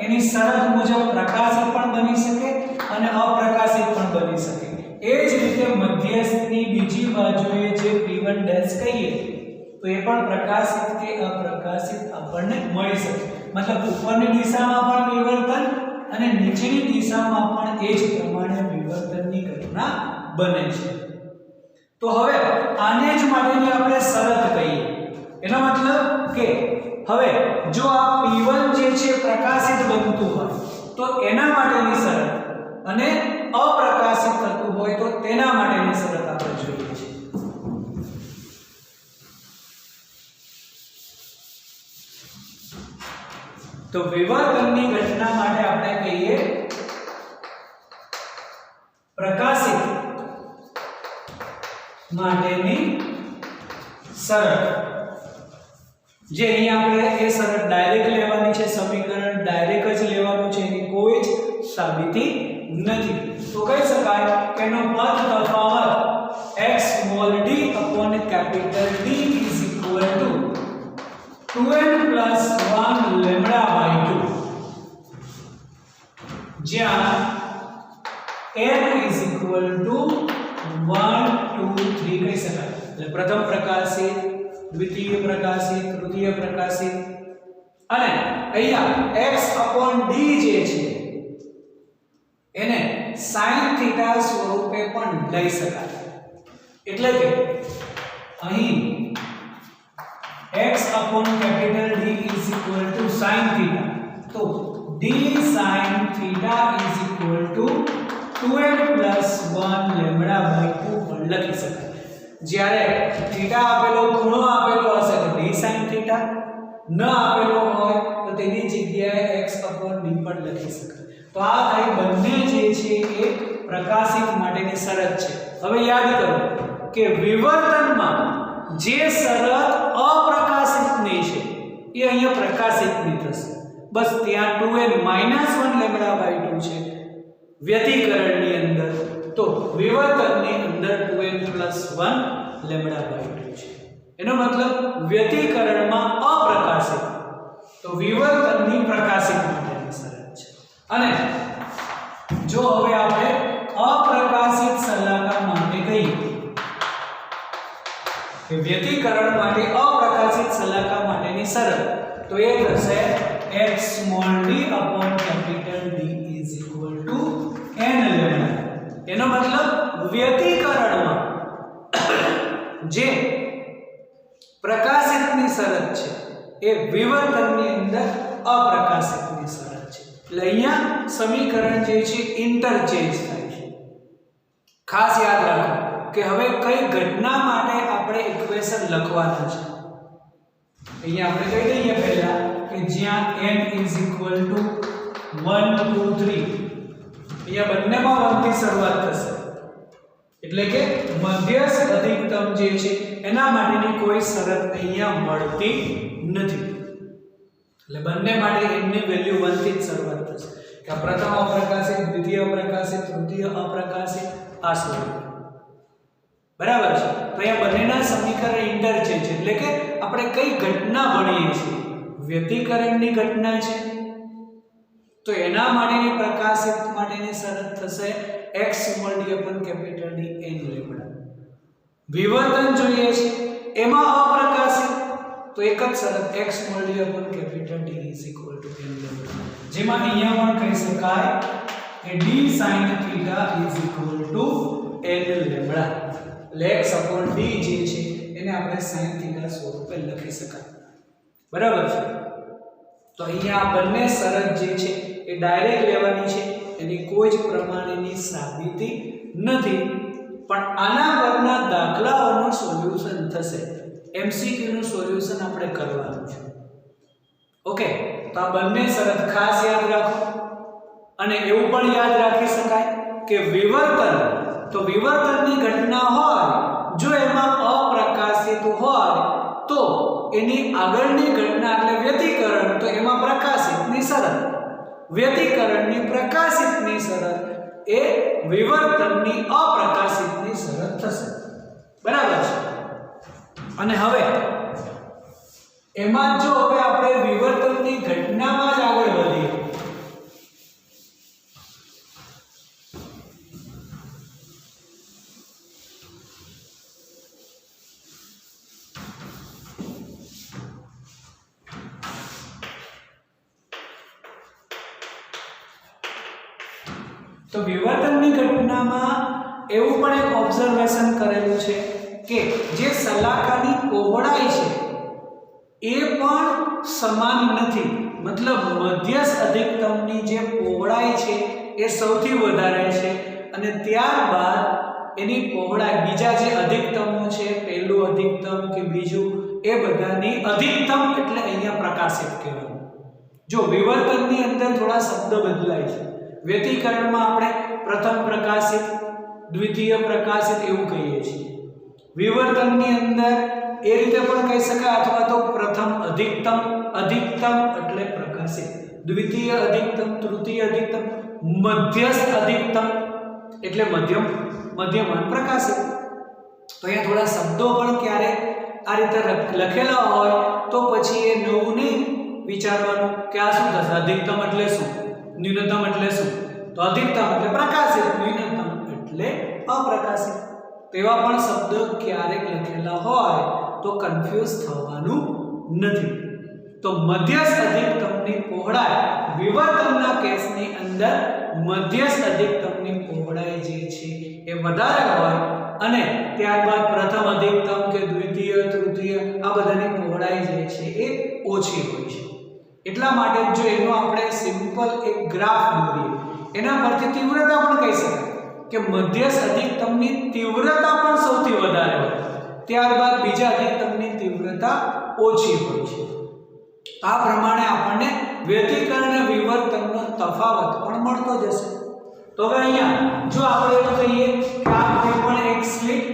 એની શરત મુજબ પ્રકાશિત પણ બની શકે અને અપ્રકાશિત પણ બની શકે. એ જ રીતે મધ્યસ્થની બીજી બાજુએ જે P1 ડેશ કહીએ તો એ પણ પ્રકાશિત કે અપ્રકાશિત આપણને મળી શકે. મતલબ ઉપરની દિશામાં પણ વિવર્તન અને નીચેની દિશામાં પણ એ જ પ્રમાણે વિવર્તનની ઘટના બને છે. તો હવે આને જ માટેની આપણે શરત કહીએ. એનો મતલબ કે હવે જો આ P1 જે છે પ્રકાશિત બનતું હોય તો એના માટેની શરત અને અપ્રકાશિત થતું હોય તો તેના માટેની શરત આપણે જોઈએ છીએ. તો વિવર્તનની ઘટના માટે આપણે કહીએ પ્રકાશિત માટેની શરત, જે અહીંયા આપણે એ શરત ડાયરેક્ટ લેવાની છે, સમીકરણ ડાયરેક્ટ જ લેવાનું છે, એની કોઈ જ સાબિતી નથી. તો કહી શકાય કે એનો પદ તફાવત x small d upon capital D is equal to 2n plus 1 lambda by 2, જ્યાં n is equal to 1 2 3 કહી શકાય. એટલે પ્રથમ પ્રકાશિત, દ્વિતીય પ્રકાશિત, તૃતીય પ્રકાશિત અને અહીંયા x upon d જે છે એને sin થીટા સ્વરૂપે પણ લઈ શકાય. એટલે કે અહીં x upon capital D is equal to sin theta, તો d sin theta is equal to 2n plus 1 lambda by 2 પણ લખી શકાય. જ્યારે થીટા આપેલો ખૂણો આપેલો હશે તો d sin theta, ન આપેલો હોય તો તેની જગ્યાએ x upon d પણ લખી શકાય. તો આ થઈ બંને જે છે એ પ્રકાશિત માટેની શરત છે. હવે યાદ કરો કે વિવર્તનમાં જે શરત અપ્રકાશિતની છે એ અહીંયા પ્રકાશિતની થશે. બસ ત્યાં 2n -1 લેમ્બડા બાય 2 છે વ્યતિકરણની અંદર, તો વિવર્તનની અંદર 2n + 1 લેમ્બડા બાય 2 છે. એનો મતલબ વ્યતિકરણમાં અપ્રકાશિત, તો વિવર્તનની પ્રકાશિત માટેની શરત છે. અને જો હવે આપણે અપ્રકાશિત શલાકા માટે કહીએ કે વ્યતિકરણ માટે અપ્રકાશિત શલાકા માટેની શરત, તો એ થશે x small d upon capital D is equal to n lambda. એનો મતલબ વ્યતિકરણમાં જે પ્રકાશિતની શરત છે એ વિવર્તનની અંદર અપ્રકાશિતની શરત છે. એટલે અહીંયા સમીકરણ જે છે ઇન્ટરચેન્જ થાય છે. ખાસ યાદ રાખો કે હવે કઈ ઘટના માટે આપણે ઇક્વેશન લખવાના છે. અહીંયા આપણે કહી દઈએ પહેલા કે જ્યાં n is equal to 1 2 3, અહીંયા બંનેમાં 1 થી શરૂઆત થશે, એટલે કે મધ્યસ્થ અધિકતમ જે છે એના માટેની કોઈ શરત અહીંયા મળતી નથી. એટલે બંને માટે n ની વેલ્યુ 1 થી શરૂઆત થશે કે પ્રથમ અપ્રકાશિત, દ્વિતીય અપ્રકાશિત, તૃતીય અપ્રકાશિત, આ સ્વરૂપ. બરાબર છે. તો અહીંયા બંનેના સમીકરણ ઇન્ટરચેન્જ, એટલે કે આપણે કઈ ઘટના ભણીએ છીએ, વ્યતિકરણની ઘટના છે તો એના માટેની પ્રકાશિત માટેની શરત થશે x small d upon capital D n lambda. વિવર્તન જોઈએ છે એમાં અપ્રકાશિત તો એક જ શરત x small d upon capital D is equal to n lambda, જેમાં અહીંયા પણ કહી શકાય કે d sin theta is equal to n lambda. એટલે x upon d જે છે એને આપણે sin theta સ્વરૂપે લખી શકાય. બરાબર છે. તો અહીંયા આ બંને શરત જે છે એ ડાયરેક્ટ લેવાની છે, એની કોઈ જ પ્રમાણેની સાબિતી નથી, પણ આના પરના દાખલાઓનું સોલ્યુશન થશે. MCQ નું સોલ્યુશન આપણે કરવાનું છે. ઓકે, તો આ બંને શરત ખાસ યાદ રાખો. અને એવું પણ યાદ રાખી શકાય કે વિવર્તન, તો વિવર્તનની ઘટના હોય જો એમાં અપ્રકાશિત હોય તો એની આગળની ઘટના એટલે વ્યતિકરણ, તો એમાં પ્રકાશિતની શરત, વ્યતિકરણની પ્રકાશિતની શરત એ વિવર્તનની અપ્રકાશિતની શરત થશે. બરાબર છે. અને હવે એમાં જો હવે આપણે વિવર્તનની ઘટનામાં જ આગળ વધીએ તો વિવર્તનની ઘટનામાં એવું પણ એક ઓબ્ઝર્વેશન કરેલું છે કે જે સલાકાની પહોળાઈ છે એ પણ સમાન નથી. મતલબ મધ્યસ્થ અધિકતમની જે પહોળાઈ છે એ સૌથી વધારે છે અને ત્યારબાદ એની પહોળાઈ બીજા જે અધિકતમો છે, પહેલું અધિકતમ કે બીજું, એ બધાની અધિકતમ એટલે અહીંયા પ્રકાશિત કહેવાય. જો વિવર્તનની અંદર થોડા શબ્દ બદલાય છે. વ્યતિકરણમાં આપણે પ્રથમ પ્રકાશિત, દ્વિતીય પ્રકાશિત એવું કહીએ છીએ. વિવર્તનની અંદર એ રીતે પણ કહી શકાય, અથવા તો પ્રથમ અધિકતમ, અધિકતમ એટલે પ્રકાશિત, દ્વિતીય અધિકતમ, તૃતીય અધિકતમ, મધ્યસ્થ અધિકતમ એટલે મધ્યમ, મધ્યમાન પ્રકાશિત. તો અહીંયા થોડા શબ્દો પણ ક્યારે આ રીતે લખેલા હોય તો પછી એ નવું નહીં વિચારવાનું કે આ શું થશે, અધિકતમ એટલે શું, ન્યૂનતમ એટલે શું. તો અધિકતમ એટલે પ્રકાશિત, ન્યૂનતમ એટલે અપ્રકાશિત. તેવા પણ શબ્દ ક્યારેક લખેલા હોય તો કન્ફ્યુઝ થવાનું નથી. તો મધ્યસ્થ અધિકતમની પહોળાઈ વિવર્તનના કેસની અંદર મધ્યસ્થ અધિકતમની પહોળાઈ જે છે એ વધારે હોય અને ત્યારબાદ પ્રથમ અધિકતમ કે દ્વિતીય, તૃતીય આ બધાની પહોળાઈ જે છે એ ઓછી હોય છે. એટલા માટે જો એનો આપણે સિમ્પલ એક ગ્રાફ દોરીએ એના પરથી તીવ્રતા પણ કહી શકાય કે મધ્યસ્થ અધિકતમની તીવ્રતા પણ સૌથી વધારે હોય, ત્યારબાદ બીજા અધિકતમની તીવ્રતા ઓછી હોય છે. આ પ્રમાણે આપણને વ્યતિકરણ અને વિવર્તનનો તફાવત પણ મળતો જશે. તો હવે અહીંયા જો આપણે એવું કહીએ કે આ કોઈ પણ એક સ્લિટ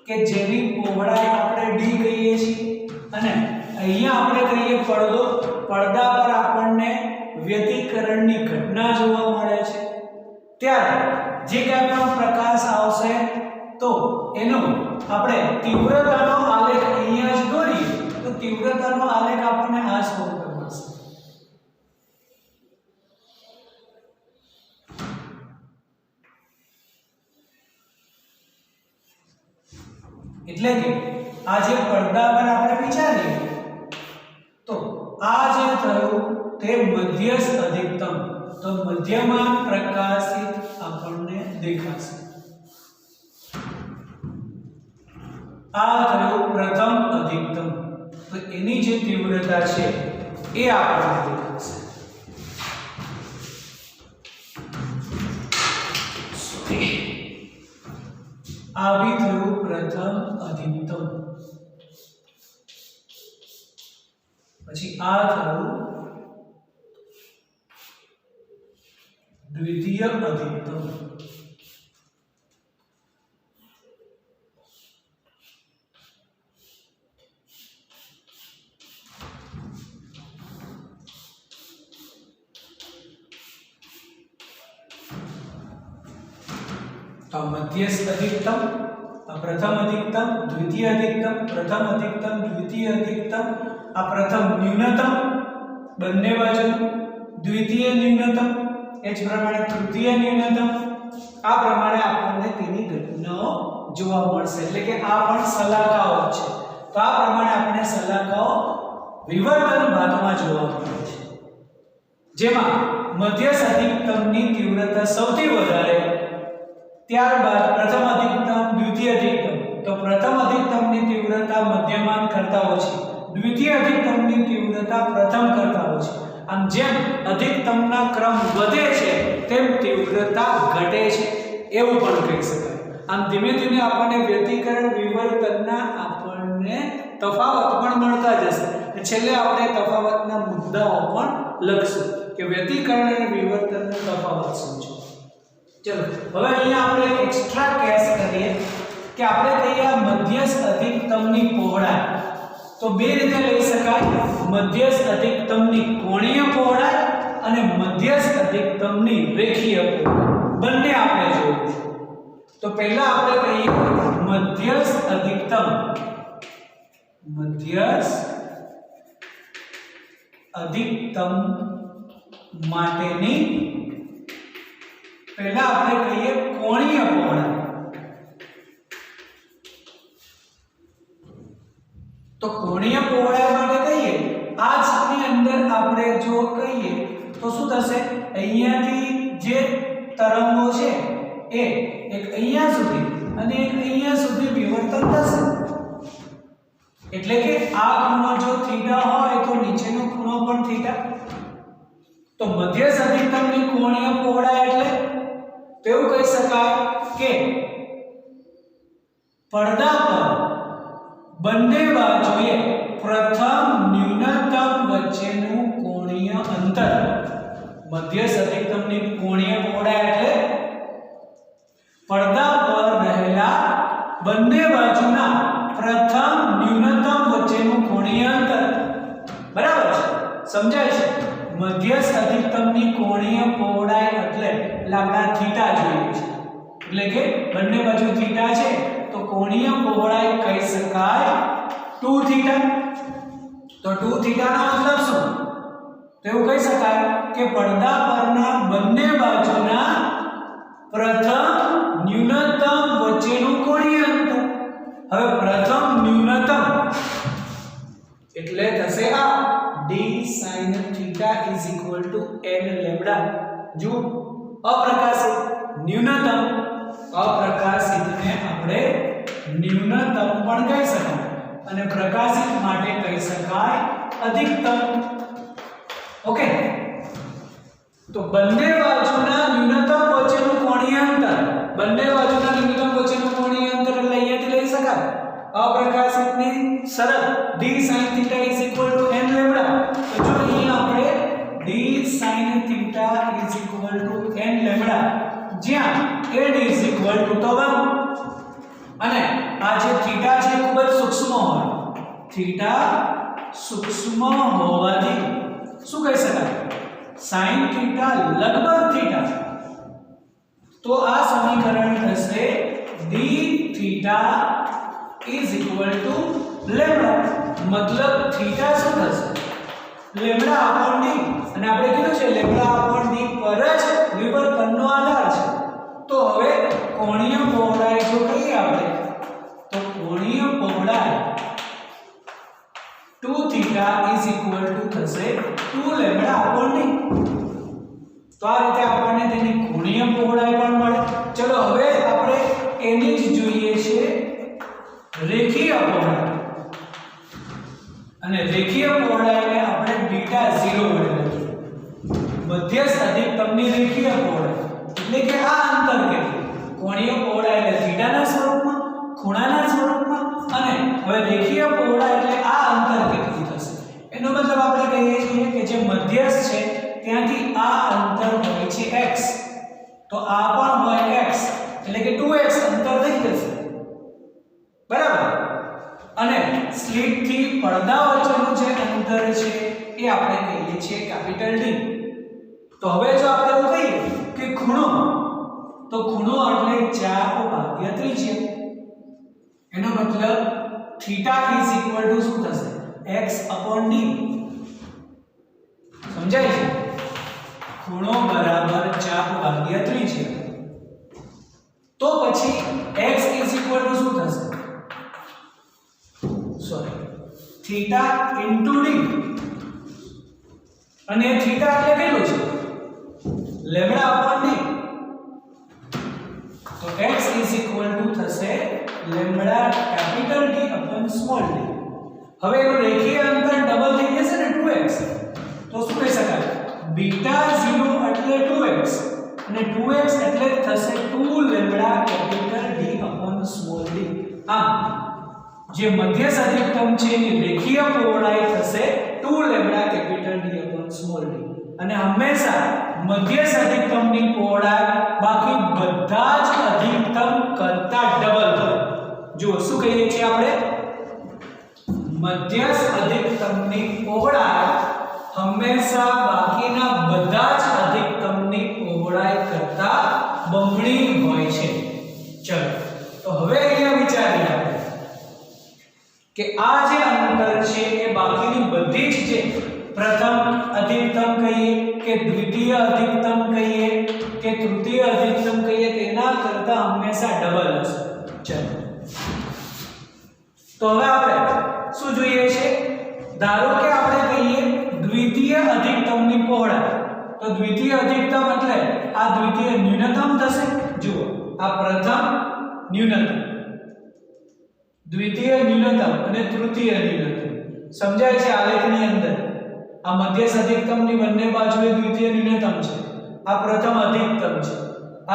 કે જેની પહોળાઈ આપણે d કહીએ છીએ અને અહીંયા આપણે કહીએ પડદો, પડદા પર આપણને વ્યતિકરણની ઘટના જોવા મળે છે, ત્યારે જે કાંઈ પણ પ્રકાશ આવશે તો એનો આપણે તીવ્રતાનો આલેખ અહીંયા જ દોરીએ તો તીવ્રતાનો આલેખ આપણને આ સ્વરૂપે મળશે. એટલે કે આ જે પડદા પર આપણે વિચારીએ તો આ જે થયું તે મધ્યસ્થ અધિકતમ, તો મધ્યમાન પ્રકાશિત આપણને દેખાશે. આ થયું પ્રથમ અધિકતમ, તો એની જે તીવ્રતા છે એ આપણને દેખાશે. આ બી થયું પ્રથમ અધિકતમ, પછી આ થયું દ્વિતીય અધિકતમ, तो मध्यस्थ अधिकतम, प्रथम अधिकतम, द्वितीय अधिकतम, प्रथम अधिकतम, द्वितीय अधिकतम, आ प्रथम न्यूनतम बंने बाजू દ્વિતીય ન્યૂનતમ, એ જ પ્રમાણે તૃતીય ન્યૂનતમ, આ પ્રમાણે આપણને તેની ઘટનાઓ જોવા મળશે. એટલે કે આ પણ સલાહકાઓ છે. તો આ પ્રમાણે આપણને સલાહકાઓ વિવર્તન ભાગમાં જોવા મળે છે, જેમાં મધ્યસ્થ અધિકતમની તીવ્રતા સૌથી વધારે, ત્યારબાદ પ્રથમ અધિકતમ, દ્વિતીય અધિકતમ. તો પ્રથમ અધિકતમની તીવ્રતા મધ્યમાન કરતા ઓછી, દ્વિતીય અધિકતમની તીવ્રતા પ્રથમ કરતા ઓછી. આમ જેમ અધિકતમના ક્રમ વધે છે તેમ તીવ્રતા ઘટે છે એવું પણ કહી શકાય. આમ ધીમે ધીમે આપણને વ્યતિકરણ વિવર્તનના આપણને તફાવત પણ મળતા જશે. છેલ્લે આપણે તફાવતના મુદ્દાઓ પણ લખશું કે વ્યતિકરણ અને વિવર્તનનો તફાવત શું છે. ચલો હવે અહીંયા આપણે એક્સ્ટ્રા કેસ કરીએ કે આપણે કહીએ મધ્યસ્થ અધિકતમની પહોળાઈ તો બે રીતે લઈ શકાય. મધ્યસ્થ અધિકતમની કોણીય પહોળાઈ અને મધ્યસ્થ અધિકતમની રેખીય પહોળાઈ બંને આપણે જોયું છે. તો પહેલા આપણે કહીએ મધ્યસ્થ અધિકતમ, મધ્યસ્થ અધિકતમ માટેની પહેલા આપણે કહીએ કોણીય પહોળાઈ. તો કોણીય પહોળાઈ માટે કહીએ આ ની અંદર આપણે જો કહીએ તો શું થશે, અહીંયાથી જે તરંગો છે એ એક અહીંયા સુધી અને એક અહીંયા સુધી વિવર્તન થશે. એટલે કે આ ખૂણો જો થીટા હોય તો નીચેનો ખૂણો પણ થીટા. તો મધ્યસ્થ અધિકતમની કોણીય પહોળાઈ એટલે તો એવું કહી શકાય કે પડદા પર બંને બાજુએ પ્રથમ ન્યૂનતમ વચ્ચેનું કોણીય અંતર. મધ્યસ્થ અધિકતમની કોણીય પહોળાઈ એટલે પડદા પર રહેલા બંને બાજુના પ્રથમ ન્યૂનતમ વચ્ચેનું કોણીય અંતર. બરાબર છે, સમજાય છે? મધ્યસ્થ અધિકતમની કોણીય પહોળાઈ એટલે આપણે થીટા જોઈએ છે, એટલે કે બંને બાજુ થીટા છે તો કોણીય પહોળાઈ કહી શકાય 2 થીટા. તો 2 થીટાનો મતલબ શું? તો એવું કહી શકાય કે પડદા પરના બંને બાજુના પ્રથમ ન્યૂનતમ વચ્ચેનું કોણીય અંતર. હવે પ્રથમ ન્યૂનતમ એટલે થશે આ d sin theta is equal to n lambda. જો અપ્રકાશિત ન્યૂનતમ, અપ્રકાશિતને આપણે ન્યૂનતમ પણ કહી શકાય અને પ્રકાશિત માટે કહી શકાય અધિકતમ. ઓકે, તો બંને બાજુના ન્યૂનતમ વચ્ચેનું કોણીય અંતર, બંને બાજુના ન્યૂનતમ વચ્ચેનું કોણીય અંતર એટલે અહીંયાથી લઈ શકાય અપ્રકાશિતની શરત d sin theta is equal to n lambda. તો જો અહીં આપણે d sin theta is equal to n lambda, જ્યાં n is equal to તો 1 અને આ જે થીટા છે ખૂબ જ સૂક્ષ્મ હોય, થીટા સૂક્ષ્મ હોવાથી શું કહી શકાય, sin theta લગભગ થીટા. તો આ સમીકરણ થશે d theta is equal to lambda. મતલબ થીટા શું થશે, લેમ્બડા upon d. અને આપણે કીધું છે લેમ્બડા upon d પર જ વિવર્તનનો આધાર છે. તો હવે કોણીય પહોળાઈ જો કહીએ આપણે તો કોણીય પહોળાઈ 2 theta is equal to થશે 2 લેમ્બડા upon d. તો આ રીતે આપણને તેની કોણીય પહોળાઈ પણ મળે. ચલો હવે આપણે એની જ જોઈએ છે રેખીય પહોળાઈ. અને રેખીય પહોળાઈને આપણે બીટા 0 વડે લખીએ. મધ્યસ્થ અધિકતમની રેખીય પહોળાઈ એટલે કે આ અંતર કેટલું, કોણીય પહોળાઈ એટલે થીટાના સ્વરૂપમાં, ખૂણાના સ્વરૂપમાં, અને હવે રેખીય પહોળાઈ એટલે આ અંતર કેટલું થશે. એનો મતલબ આપણે કહીએ છીએ કે જે મધ્યસ્થ છે ત્યાંથી આ અંતર હોય છે x, તો આ પણ હોય x એટલે કે 2x અંતર થઈ જશે. બરાબર. અને સ્લિટ થી પડદા વચ્ચેનું જે અંતર છે એ આપણે કહીએ છીએ કેપિટલ D. તો હવે જો આપણે એવું કહીએ કે ખૂણો, તો ખૂણો એટલે 4/3 ત્રિજ્યા. એનો મતલબ થીટા ઇઝ ઇક્વલ ટુ શું થશે, x upon d. સમજાય છે? ખૂણો બરાબર ચાપ ભાગ્યા ત્રિજ્યા. તો પછી x શું થશે? Sorry, theta into D. અને થીટા એટલે કેટલું છે? Lambda upon D. તો x થશે lambda capital D upon small d. હવે એનું રેખીય અંતર ડબલ થઈ જશે ને 2x. તો શું કહી શકાય? બીટા 0 એટલે 2x અને 2x એટલે થશે 2 lambda capital D upon small d. આમ જે મધ્યસ્થ અધિકતમ છે એની રેખીય પહોળાઈ થશે 2 lambda capital D upon small d. અને હંમેશા મધ્યસ્થ અધિકતમની પહોળાઈ બાકી બધા જ અધિકતમ કરતા ડબલ થાય. જુઓ શું કહીએ છીએ આપણે? મધ્યસ્થ અધિકતમની પહોળાઈ હંમેશા બાકીના બધા જ અધિકતમની પહોળાઈ કરતા બમણી હોય છે. ચલો તો હવે અહીંયા વિચારીએ આપણે કે આ જે અંતર છે એ બાકીની બધી જ જે પ્રથમ અધિકતમ કહીએ કે દ્વિતીય અધિકતમ કહીએ કે તૃતીય અધિકતમ કહીએ તેના કરતા હંમેશા ડબલ હશે. ચલો તો હવે આપણે શું જોઈએ છે? ધારો કે આપણે કહીએ દ્વિતીય અધિકતમની પહોળાઈ. તો દ્વિતીય અધિકતમ એટલે આ દ્વિતીય ન્યૂનતમ થશે. જુઓ આ પ્રથમ ન્યૂનતમ, દ્વિતીય ન્યૂનતમ અને તૃતીય ન્યૂનતમ સમજાય છે આલેખની અંદર. આ મધ્યસ્થ અધિકતમની બંને બાજુએ દ્વિતીય ન્યૂનતમ છે. આ પ્રથમ અધિકતમ છે,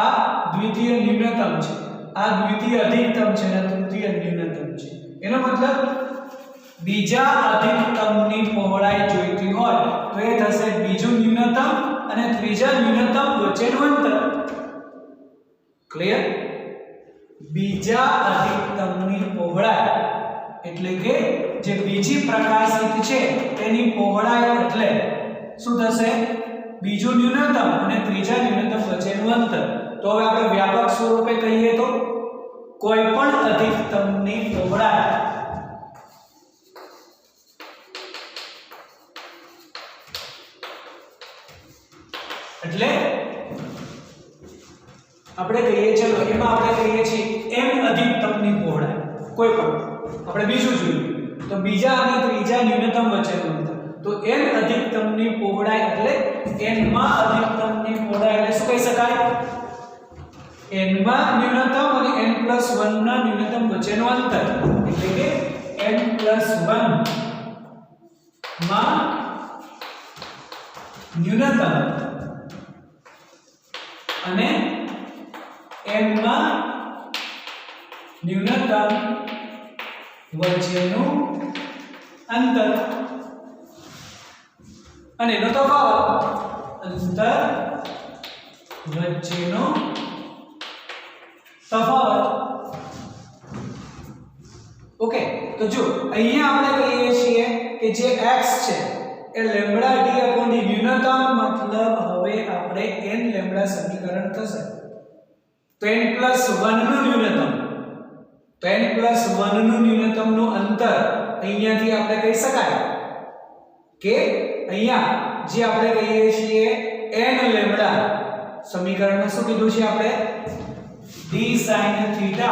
આ દ્વિતીય ન્યૂનતમ છે, આ દ્વિતીય અધિકતમ છે અને તૃતીય ન્યૂનતમ છે. એનો મતલબ બીજા અધિકતમની પહોળાઈ જોઈતી હોય તો એ થશે બીજું ન્યૂનતમ અને ત્રીજા ન્યૂનતમ વચ્ચેનું અંતર. ક્લિયર? બીજા અધિકતમની પહોળાઈ એટલે કે જે બીજી પ્રકાશિત છે તેની પહોળાઈ એટલે શું થશે? બીજું ન્યૂનતમ અને ત્રીજા ન્યૂનતમ વચ્ચેનું અંતર. તો હવે આપણે વ્યાપક સ્વરૂપે કહીએ તો કોઈ પણ અધિકતમની પહોળાઈ એટલે આપણે કહીએ, ચલો એમાં આપણે કહીએ છીએ m અધિકતમની પહોળાઈ કોઈ પણ. આપણે બીજું જોયું તો બીજા અને ત્રીજા ન્યૂનતમ વચ્ચેનું અંતર. તો n અધિકતમની પહોળાઈ એટલે n માં અધિકતમની પહોળાઈ એટલે શું કહી શકાય? n માં ન્યૂનતમ અને n+1 ના ન્યૂનતમ વચ્ચેનું અંતર એટલે કે n+1 માં ન્યૂનતમ અને n માં ન્યૂનતમ વચ્ચેનું અંતર અને એનો તફાવત. અંતર વચ્ચેનો તફાવત. ઓકે, તો જો અહીંયા આપણે કહીએ છીએ કે જે x છે એ લેમ્બડા d અપોન d ન્યૂનતમ મતલબ હવે આપણે n લેમ્બડા સમીકરણ થશે. તો n+1 નું ન્યૂનતમ, તો n+1 નું ન્યૂનતમનું અંતર અહીંયાથી આપણે કહી શકાય કે અહીંયા જે આપણે કહીએ છીએ n લેમ્બડા સમીકરણમાં શું કીધું છે આપણે? d sin theta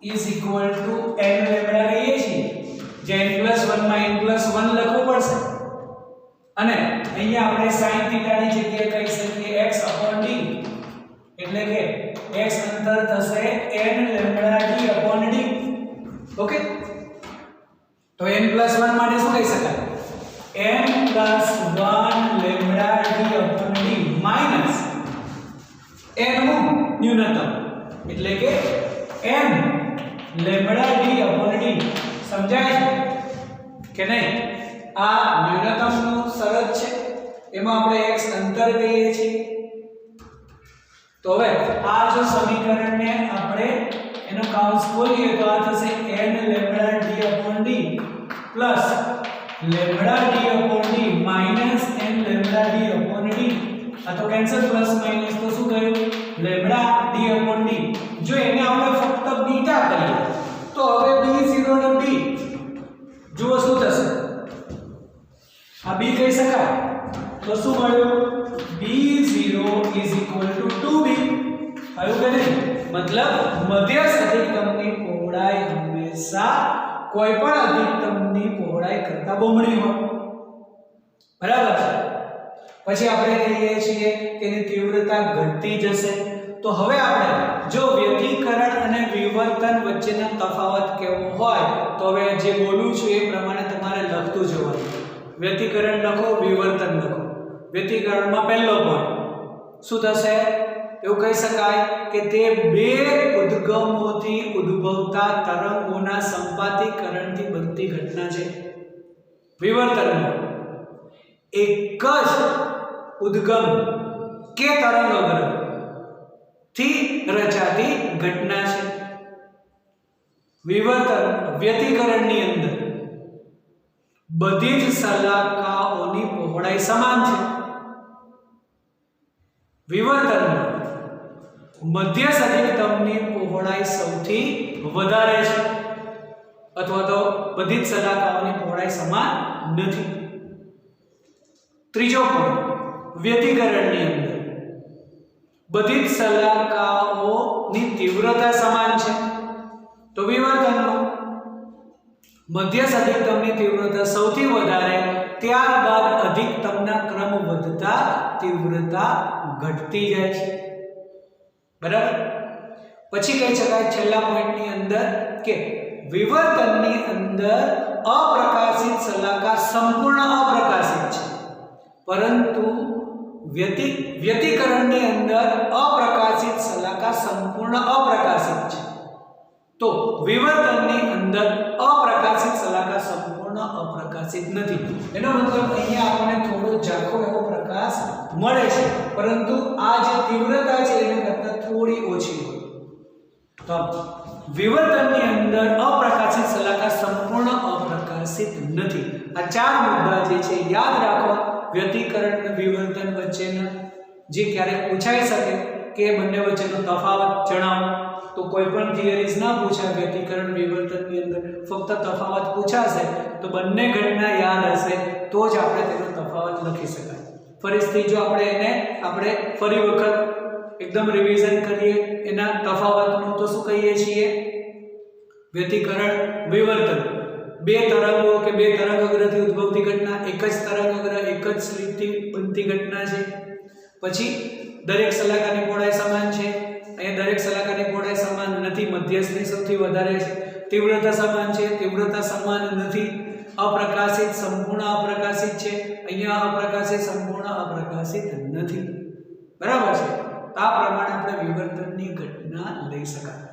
is equal to n lambda કહીએ છીએ. જે n+1 માં n+1 લખવું પડશે અને અહીંયા આપણે sin theta ની જગ્યાએ કહી શકીએ x upon d એટલે કે x અંતર થશે n lambda d upon d. Okay, તો n+1 માટે શું કહી શકાય? n+1 lambda d upon d minus n નું ન્યૂનતમ એટલે કે n lambda d upon d. સમજાય છે કે નહીં? આ ન્યૂનતમનું શરત છે, એમાં આપણે x અંતર કહીએ છીએ. તો હવે આ જો સમીકરણને આપણે એનો કૌંસ ખોલીએ તો આ થશે n lambda d upon d plus lambda d upon d minus n lambda d upon d. આ તો કેન્સલ, પ્લસ માઈનસ તો શું થયું? Lambda d upon d. જો એને આપણે ફક્ત બીટા કહીએ તો હવે b0 ને b જુઓ શું થશે? આ b કહી શકાય તો શું મળ્યું? મતલબ મધ્યસ્થ અધિકતમની પહોળાઈ હંમેશા કોઈપણ અધિકતમની પહોળાઈ કરતા બમણી હોય, બરાબર છે। પછી આપણે કહીએ છીએ કે એની તીવ્રતા ઘટતી જશે। તો હવે આપણે જો વ્યતિકરણ અને વિવર્તન વચ્ચેનો તફાવત કેવો હોય તો હવે જે બોલું છું એ પ્રમાણે તમારે લખતું જવાનું। વ્યતિકરણ લખો, વિવર્તન લખો। વ્યતિકરણમાં પહેલો પોઈન્ટ શું થશે? એવું કહી શકાય કે તે બે ઉદ્ગમોથી ઉદ્ભવતા તરંગોના સંપાતીકરણથી બનતી ઘટના છે। વિવર્તનમાં એક જ ઉદ્ગમ કે તરંગગ્ર થી રચાતી ઘટના છે। વિવર્તન વ્યતિકરણની અંદર બધી જ શલાકાઓની પહોળાઈ સમાન છે। વિવર્તનમાં મધ્યસ્થ અધિકતમની પહોળાઈ સૌથી વધારે છે અથવા તો બધી જ શલાકાઓની પહોળાઈ સમાન નથી। ત્રીજો પોઈન્ટ, વ્યતિકરણની અંદર બધી જ શલાકાઓની તીવ્રતા સમાન છે। તો વિવર્તનમાં મધ્યસ્થ અધિકતમની તીવ્રતા સૌથી વધારે, ત્યારબાદ અધિકતમના ક્રમ વધતા તીવ્રતા ઘટતી જાય છે, બરાબર। પછી કહી શકાય છેલ્લા પોઈન્ટની અંદર કે વિવર્તનની અંદર અપ્રકાશિત શલાકા સંપૂર્ણ અપ્રકાશિત છે, પરંતુ વ્યતિકરણની અંદર અપ્રકાશિત શલાકા સંપૂર્ણ અપ્રકાશિત છે। તો વિવર્તનની અંદર અપ્રકાશિત શલાકા સંપૂર્ણ અપ્રકાશિત નથી। એનો મતલબ અહીંયા આપણને થોડો ઝાંખો એવો પ્રકાશ મળે છે, પરંતુ આ જે તીવ્રતા છે એના કરતાં થોડી ઓછી હોય। તો વિવર્તનની અંદર અપ્રકાશિત શલાકા સંપૂર્ણ અપ્રકાશિત નથી। આ ચાર મુદ્દા જે છે યાદ રાખવા। વ્યતિકરણ અને વિવર્તન વચ્ચેના જે ક્યારેક પૂછાઈ શકે કે બંને વચ્ચેનો તફાવત જણાવો, તો કોઈ પણ થિયરીઝ ના પૂછાય વ્યતિકરણ વિવર્તનની અંદર, ફક્ત તફાવત પૂછાશે તો બંને ઘટના યાદ હશે તો જ આપણે તેનો તફાવત લખી શકાય। ફરીથી જો આપણે ફરી વખત એકદમ રિવિઝન કરીએ એના તફાવતનું, તો શું કહીએ છીએ? વ્યતિકરણ વિવર્તન બે તરંગો કે બે તરંગગ્રહથી ઉદ્ભવતી ઘટના, એક જ તરંગગ્રહ એક જ સ્લિટથી બનતી ઘટના છે। પછી દરેક શલાકાની પહોળાઈ સમાન છે, અહીંયા દરેક શલાકાની પહોળાઈ સમાન નથી, મધ્યસ્થની સૌથી વધારે છે। તીવ્રતા સમાન છે, તીવ્રતા સમાન નથી। અપ્રકાશિત સંપૂર્ણ અપ્રકાશિત છે, અહીંયા અપ્રકાશિત સંપૂર્ણ અપ્રકાશિત નથી, બરાબર છે। આ પ્રમાણે આપણે વિવર્તનની ઘટના લઈ શકાય।